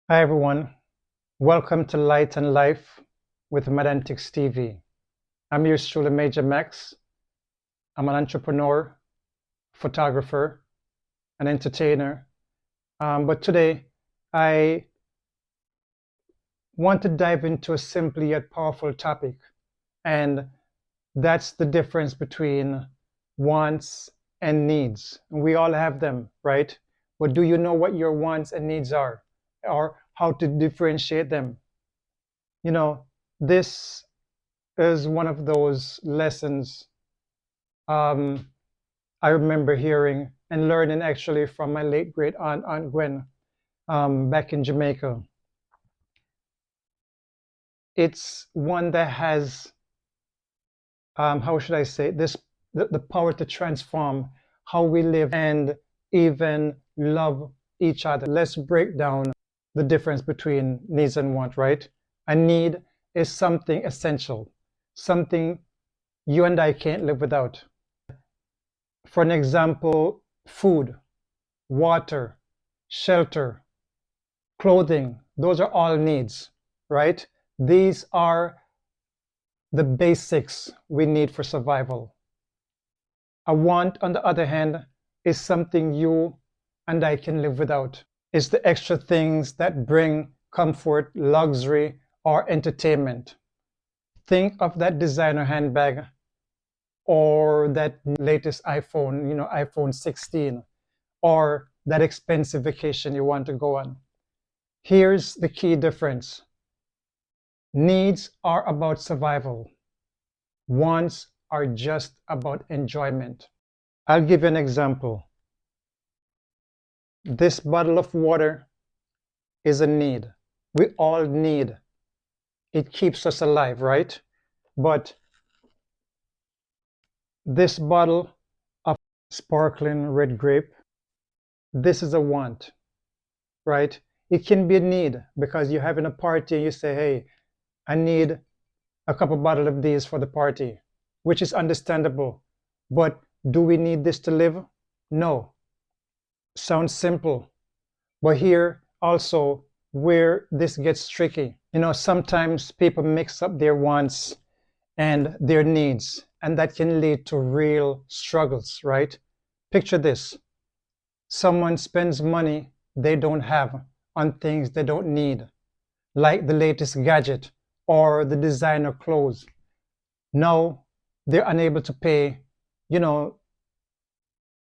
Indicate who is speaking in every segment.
Speaker 1: Hi everyone, welcome to Light and Life with Mad Antics TV. I'm yours truly, Major Max. I'm an entrepreneur, photographer, an entertainer. But today I want to dive into a simple yet powerful topic, and that's the difference between wants and needs. We all have them, right? But do you know what your wants and needs are, or how to differentiate them? You know, this is one of those lessons um, I remember hearing and learning actually from my late great Aunt Gwen, back in Jamaica. It's one that has, how should I say, the power to transform how we live and even love each other. Let's break down the difference between needs and want, right? A need is something essential, something you and I can't live without. For an example, food, water, shelter, clothing, those are all needs, right? These are the basics we need for survival. A want, on the other hand, is something you and I can live without. It's the extra things that bring comfort, luxury, or entertainment. Think of that designer handbag or that latest iPhone, iPhone 16, or that expensive vacation you want to go on. Here's the key difference. Needs are about survival. Wants are just about enjoyment. I'll give you an example. This bottle of water is a need. We all need. It keeps us alive, right? But this bottle of sparkling red grape, this is a want, right? It can be a need because you're having a party and you say, hey, I need a couple bottle of these for the party, which is understandable. But do we need this to live? No. Sounds simple. But here also where this gets tricky. Sometimes people mix up their wants and their needs, and that can lead to real struggles, right? Picture this. Someone spends money they don't have on things they don't need, like the latest gadget or the designer clothes. Now they're unable to pay, you know,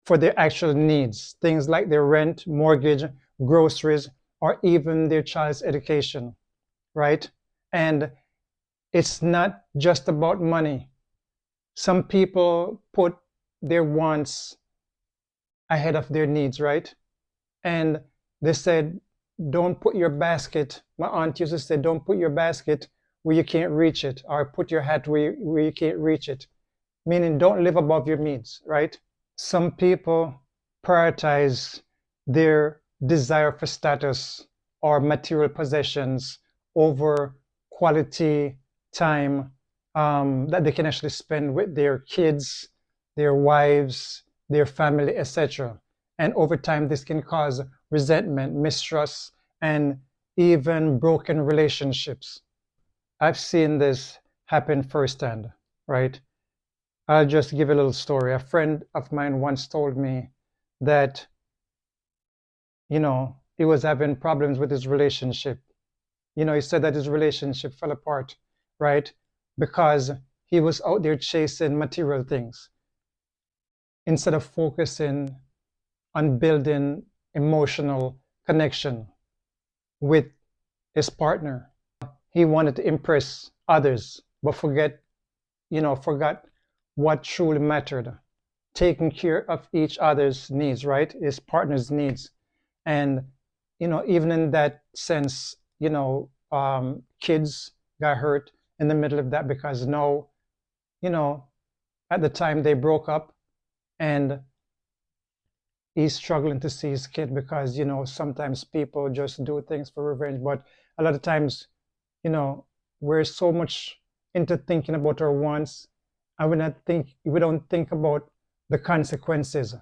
Speaker 1: for their actual needs, things like their rent, mortgage, groceries, or even their child's education, right? And it's not just about money. Some people put their wants ahead of their needs, right? And they said, don't put your basket, my aunt used to say, don't put your basket where you can't reach it, or put your hat where you can't reach it, meaning don't live above your means, right? Some people prioritize their desire for status or material possessions over quality time that they can actually spend with their kids, their wives, their family, etc. And over time, this can cause resentment, mistrust, and even broken relationships. I've seen this happen firsthand, right? I'll just give a little story. A friend of mine once told me that, he was having problems with his relationship. He said that his relationship fell apart, right? Because he was out there chasing material things instead of focusing on building emotional connection with his partner. He wanted to impress others, but forgot what truly mattered. Taking care of each other's needs, right? His partner's needs. And, even in that sense, kids got hurt in the middle of that because no, you know, at the time they broke up and he's struggling to see his kid because, sometimes people just do things for revenge. But a lot of times, you know, we're so much into thinking about our wants and we don't think about the consequences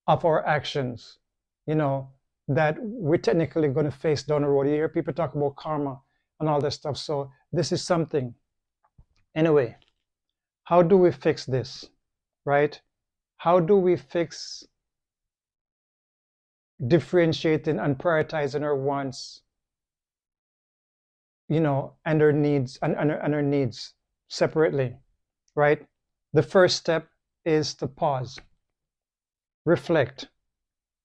Speaker 1: of our actions. You know, that we're technically going to face down the road. You hear people talk about karma and all that stuff. So this is something. Anyway, how do we fix this, right? How do we fix differentiating and prioritizing our wants, and our needs and our needs separately, right? The first step is to pause, reflect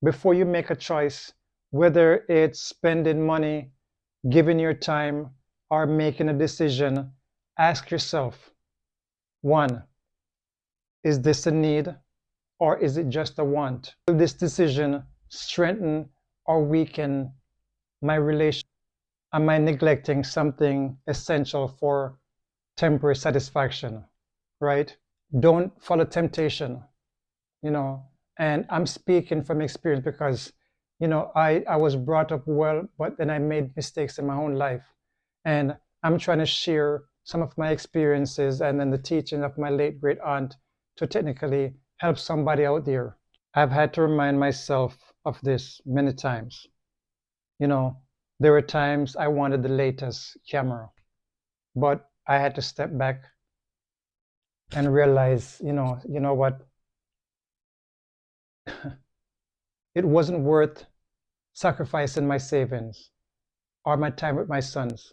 Speaker 1: before you make a choice, whether it's spending money, giving your time, or making a decision. Ask yourself, one, is this a need or is it just a want? Will this decision strengthen or weaken my relationship? Am I neglecting something essential for temporary satisfaction, right? Don't follow temptation, and I'm speaking from experience because, I was brought up well, but then I made mistakes in my own life. And I'm trying to share some of my experiences and then the teaching of my late great aunt to technically help somebody out there. I've had to remind myself of this many times. There were times I wanted the latest camera, but I had to step back and realize, what? It wasn't worth sacrificing my savings or my time with my sons.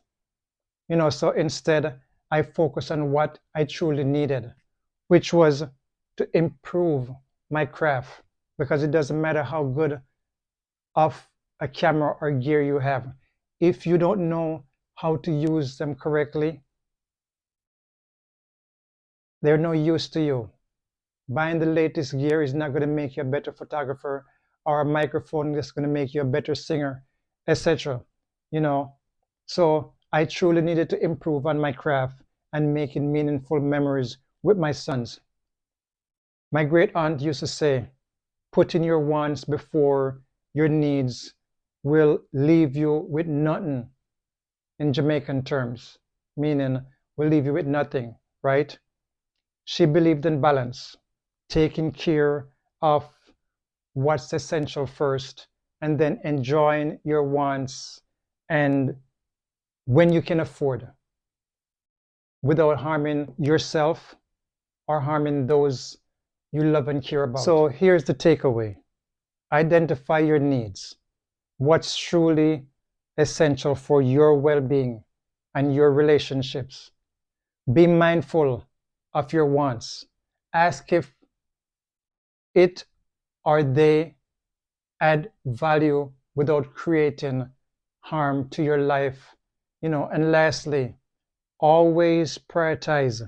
Speaker 1: So instead, I focused on what I truly needed, which was to improve my craft, because it doesn't matter how good of a camera or gear you have. If you don't know how to use them correctly, they're no use to you. Buying the latest gear is not going to make you a better photographer, or a microphone that's going to make you a better singer, etc. So I truly needed to improve on my craft and making meaningful memories with my sons. My great aunt used to say, putting your wants before your needs will leave you with nothing, in Jamaican terms, meaning will leave you with nothing, right? She believed in balance, taking care of what's essential first, and then enjoying your wants and when you can afford, without harming yourself or harming those you love and care about. So here's the takeaway. Identify your needs. What's truly essential for your well-being and your relationships. Be mindful of your wants. Ask if it or they add value without creating harm to your life. And lastly, always prioritize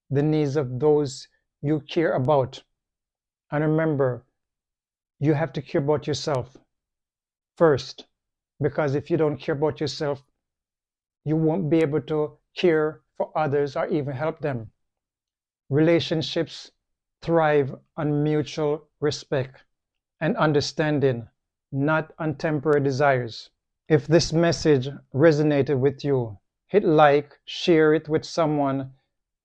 Speaker 1: the needs of those you care about. And remember, you have to care about yourself first, because if you don't care about yourself, you won't be able to care for others or even help them. Relationships thrive on mutual respect and understanding, not on temporary desires. If this message resonated with you, hit like, share it with someone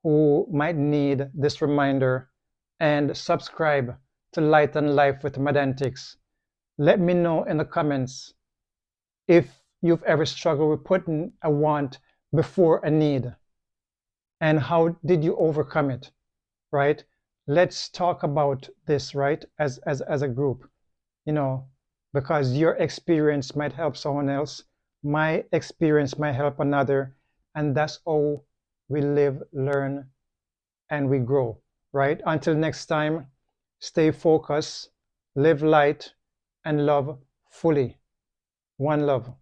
Speaker 1: who might need this reminder, and subscribe to Light and Life with Mad Antics. Let me know in the comments if you've ever struggled with putting a want before a need, and how did you overcome it, right? Let's talk about this, right, as a group, because your experience might help someone else, my experience might help another, and that's how we live, learn, and we grow, right? Until next time, stay focused, live light, and love fully. One love.